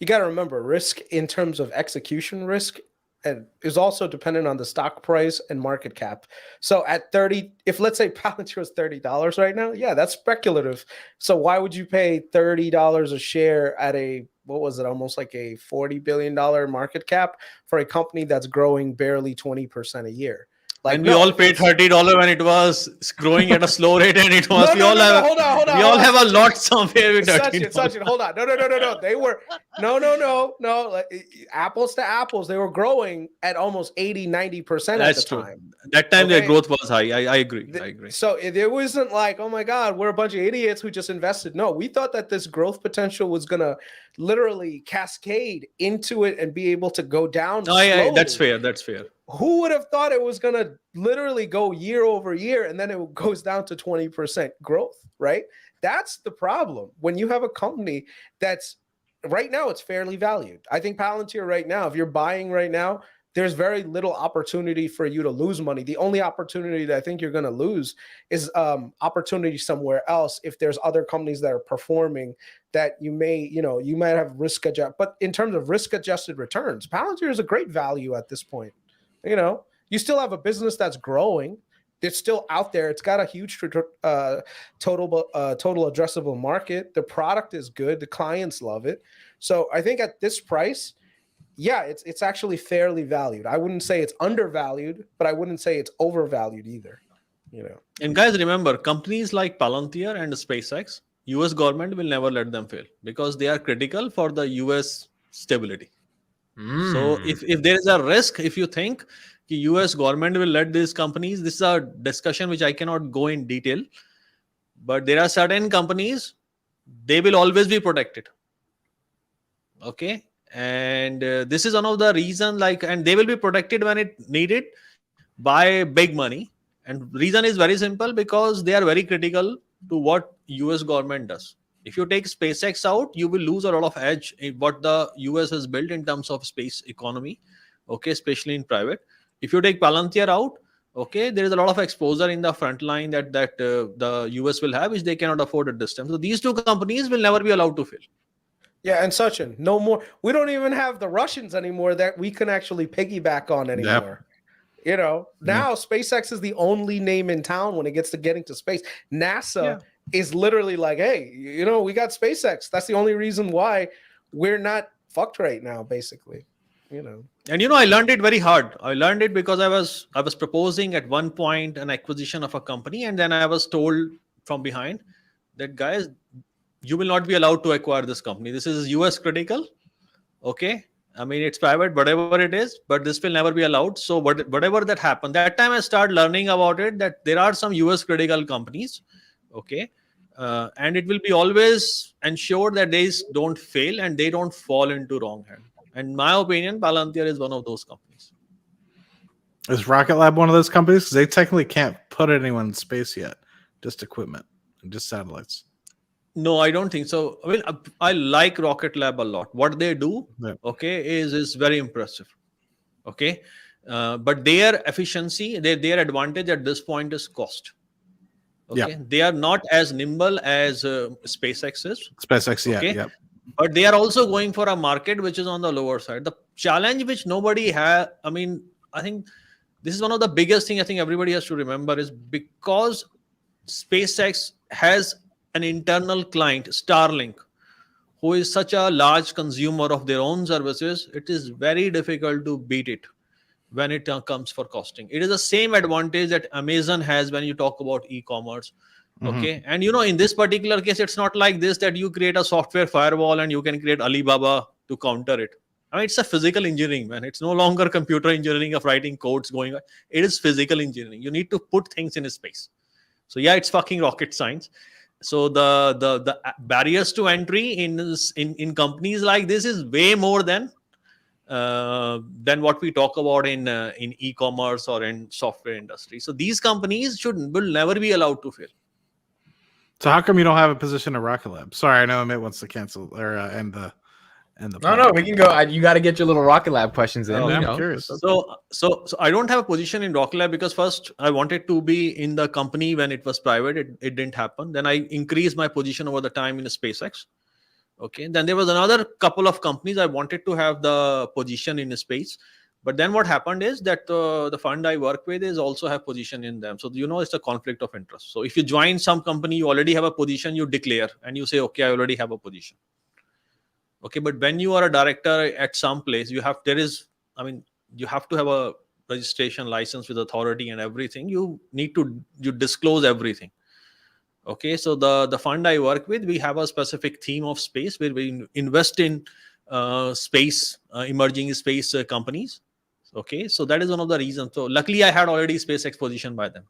you got to remember risk in terms of execution risk and is also dependent on the stock price and market cap. So at 30, if let's say Palantir was $30 right now, yeah, that's speculative. So why would you pay $30 a share at a, what was it, almost like a $40 billion market cap for a company that's growing barely 20% a year? Like, and we all paid $30 when it was growing at a slow rate, and it was hold on, we all have a lot somewhere with $30. Sachin, hold on. No. They were no. Apples to apples, they were growing at almost 80-90% at the time. That time their growth was high. I agree. So it wasn't like, oh my God, we're a bunch of idiots who just invested. No, we thought that this growth potential was gonna literally cascade into it and be able to go down. Yeah, that's fair. Who would have thought it was going to literally go year over year and then it goes down to 20% growth, right? That's the problem. When you have a company that's right now, it's fairly valued. I think Palantir right now, if you're buying right now, there's very little opportunity for you to lose money. The only opportunity that I think you're going to lose is opportunity somewhere else. If there's other companies that are performing that you might have risk adjusted, but in terms of risk adjusted returns, Palantir is a great value at this point. You still have a business that's growing. It's still out there. It's got a huge total addressable market. The product is good. The clients love it. So I think at this price, yeah, it's actually fairly valued. I wouldn't say it's undervalued, but I wouldn't say it's overvalued either. And guys, remember, companies like Palantir and SpaceX, US government will never let them fail because they are critical for the US stability. So if there is a risk, if you think the US government will let these companies, this is a discussion which I cannot go in detail, but there are certain companies, they will always be protected. Okay. And this is one of the reasons, and they will be protected when it needed by big money. And reason is very simple, because they are very critical to what US government does. If you take SpaceX out, you will lose a lot of edge in what the US has built in terms of space economy, okay, especially in private. If you take Palantir out, okay, there is a lot of exposure in the front line that the US will have, which they cannot afford at this time. So these two companies will never be allowed to fail. Yeah, and Sachin, no more. We don't even have the Russians anymore that we can actually piggyback on anymore. Yep. Now SpaceX is the only name in town when it gets to getting to space. NASA is literally like, hey, we got SpaceX. That's the only reason why we're not fucked right now, basically. And I learned it very hard. I learned it because I was proposing at one point an acquisition of a company, and then I was told from behind that, guys, you will not be allowed to acquire this company. This is US critical. Okay. I mean, it's private, whatever it is, but this will never be allowed. So whatever that happened, that time I started learning about it, that there are some US critical companies. Okay. And it will be always ensured that they don't fail and they don't fall into wrong hand. And in my opinion, Palantir is one of those companies. Is Rocket Lab one of those companies? Because they technically can't put anyone in space yet, just equipment and just satellites. No, I don't think so. I mean, I like Rocket Lab a lot. What they do, okay, is very impressive. Okay, but their efficiency, their advantage at this point is cost. Okay, they are not as nimble as SpaceX is. SpaceX, okay? But they are also going for a market which is on the lower side. The challenge which nobody has, I mean, I think this is one of the biggest things I think everybody has to remember, is because SpaceX has an internal client, Starlink, who is such a large consumer of their own services, it is very difficult to beat it when it comes for costing. It is the same advantage that Amazon has when you talk about e-commerce. Okay. And in this particular case, it's not like this that you create a software firewall and you can create Alibaba to counter it. I mean, it's a physical engineering, man. It's no longer computer engineering of writing codes going on. It is physical engineering. You need to put things in space. So yeah, it's fucking rocket science. So the barriers to entry in companies like this is way more than what we talk about in e-commerce or in software industry. So these companies will never be allowed to fail. So how come you don't have a position at Rocket Lab? Sorry, I know Amit wants to cancel or end the. No, we can go. You got to get your little Rocket Lab questions in. I'm curious. So I don't have a position in Rocket Lab because first I wanted to be in the company when it was private. It didn't happen. Then I increased my position over the time in SpaceX. Okay, then there was another couple of companies I wanted to have the position in space, but then what happened is that the fund I work with is also have position in them. So it's a conflict of interest. So if you join some company, you already have a position, you declare and you say, okay, I already have a position. Okay, but when you are a director at some place, you have to have a registration license with authority and everything. You disclose everything. Okay, so the fund I work with, we have a specific theme of space where we invest in space, emerging space companies. Okay, so that is one of the reasons. So luckily I had already space exposition by then.